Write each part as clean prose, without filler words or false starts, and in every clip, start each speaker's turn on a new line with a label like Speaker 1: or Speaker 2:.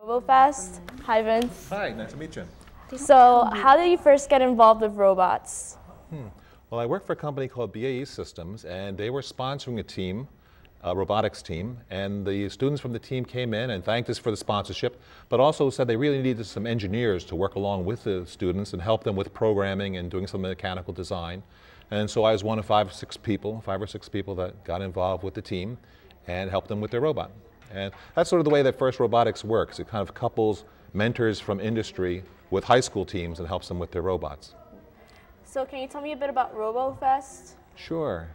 Speaker 1: RoboFest. Hi, Vince.
Speaker 2: Hi, nice to meet you.
Speaker 1: So, how did you first get involved with robots?
Speaker 2: Well, I work for a company called BAE Systems, and they were sponsoring a team, a robotics team, and the students from the team came in and thanked us for the sponsorship, but also said they really needed some engineers to work along with the students and help them with programming and doing some mechanical design. And so I was one of five or six people that got involved with the team and helped them with their robot. And that's sort of the way that FIRST Robotics works. It kind of couples mentors from industry with high school teams and helps them with their robots.
Speaker 1: So can you tell me a bit about RoboFest?
Speaker 2: Sure.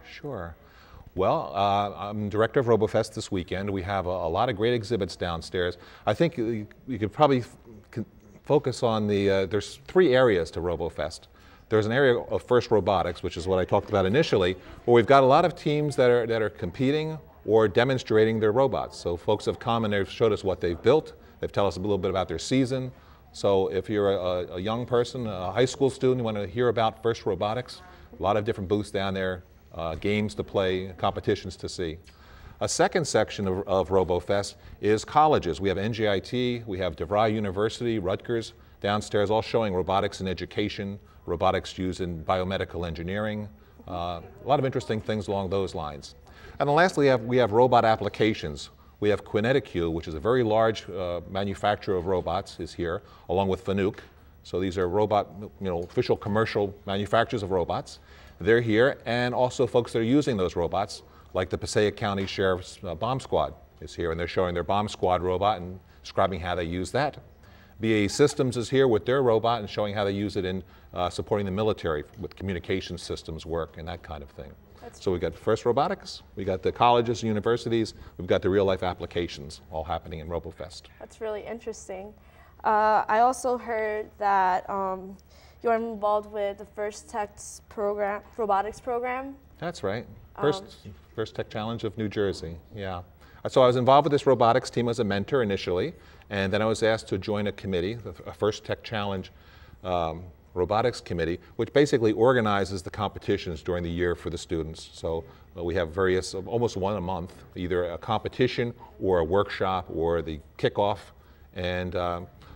Speaker 2: Well, I'm director of RoboFest this weekend. We have a lot of great exhibits downstairs. I think you could probably focus on there's three areas to RoboFest. There's an area of FIRST Robotics, which is what I talked about initially, where we've got a lot of teams that are competing or demonstrating their robots. So folks have come and they've showed us what they've built. They've told us a little bit about their season. So if you're a young person, a high school student, you want to hear about FIRST Robotics, a lot of different booths down there, games to play, competitions to see. A second section of RoboFest is colleges. We have NJIT, we have DeVry University, Rutgers downstairs, all showing robotics in education, robotics used in biomedical engineering, a lot of interesting things along those lines. And then lastly, we have robot applications. We have Quineticue, which is a very large manufacturer of robots, is here, along with Fanuc. So these are robot, official commercial manufacturers of robots. They're here, and also folks that are using those robots, like the Passaic County Sheriff's Bomb Squad is here, and they're showing their Bomb Squad robot and describing how they use that. BAE Systems is here with their robot and showing how they use it in supporting the military with communication systems work and that kind of thing. So we've got FIRST Robotics, we got the colleges and universities, we've got the real-life applications all happening in RoboFest.
Speaker 1: That's really interesting. I also heard that you're involved with the First Tech's program, robotics program.
Speaker 2: That's right. First Tech Challenge of New Jersey, yeah. So I was involved with this robotics team as a mentor initially, and then I was asked to join a committee, a First Tech Challenge robotics committee, which basically organizes the competitions during the year for the students. So we have various, almost one a month, either a competition or a workshop or the kickoff. And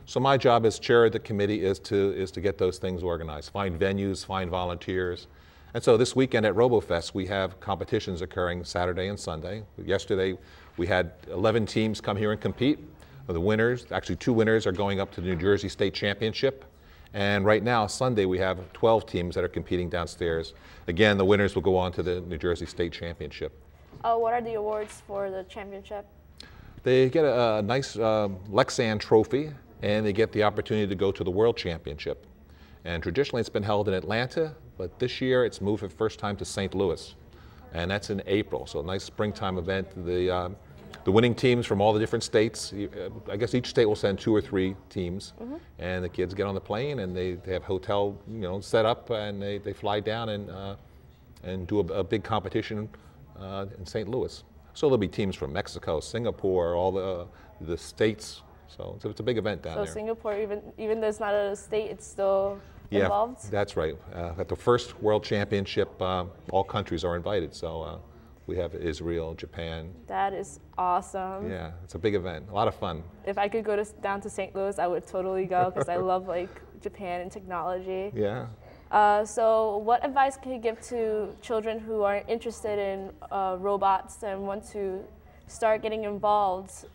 Speaker 2: so my job as chair of the committee is to get those things organized, find venues, find volunteers. And so this weekend at RoboFest, we have competitions occurring Saturday and Sunday. Yesterday, we had 11 teams come here and compete. The winners, actually 2 winners, are going up to the New Jersey State Championship. And right now, Sunday, we have 12 teams that are competing downstairs. Again, the winners will go on to the New Jersey State Championship.
Speaker 1: What are the awards for the championship?
Speaker 2: They get a nice Lexan trophy, and they get the opportunity to go to the World Championship. And traditionally, it's been held in Atlanta, but this year, it's moved for the first time to St. Louis. And that's in April, so a nice springtime event. The winning teams from all the different states, I guess each state will send 2 or 3 teams, and the kids get on the plane and they have hotel set up, and they fly down and do a big competition in St. Louis. So there'll be teams from Mexico, Singapore, all the states. So it's a big event down there.
Speaker 1: So Singapore, even though it's not a state, it's still involved?
Speaker 2: Yeah, that's right. At the first World Championship, all countries are invited. So. We have Israel, Japan.
Speaker 1: That is awesome.
Speaker 2: Yeah, it's a big event, a lot of fun.
Speaker 1: If I could go down to St. Louis, I would totally go because I love Japan and technology.
Speaker 2: Yeah.
Speaker 1: So what advice can you give to children who are interested in robots and want to start getting involved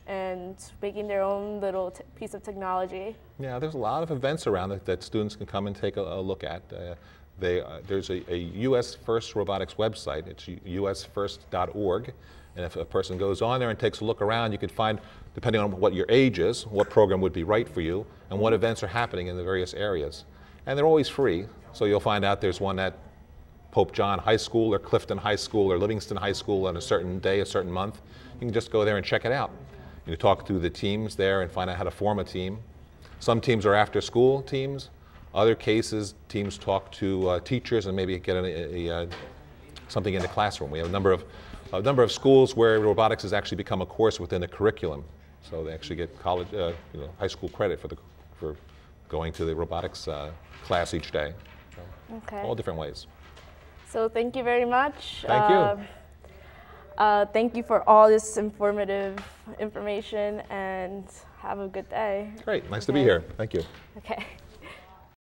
Speaker 1: and making their own little piece of technology? Yeah,
Speaker 2: there's a lot of events around that students can come and take a look at. There's a US FIRST Robotics website. It's usfirst.org. And if a person goes on there and takes a look around, you can find, depending on what your age is, what program would be right for you, and what events are happening in the various areas. And they're always free. So you'll find out there's one at Pope John High School or Clifton High School or Livingston High School on a certain day, a certain month. You can just go there and check it out. You can talk to the teams there and find out how to form a team. Some teams are after school teams. Other cases, teams talk to teachers and maybe get something in the classroom. We have a number of schools where robotics has actually become a course within the curriculum. So they actually get college, high school credit for going to the robotics class each day. So, all different ways.
Speaker 1: So thank you very much.
Speaker 2: Thank you.
Speaker 1: Thank you for all this informative information, and have a good day.
Speaker 2: Great. Nice to be here. Thank you.
Speaker 1: Okay.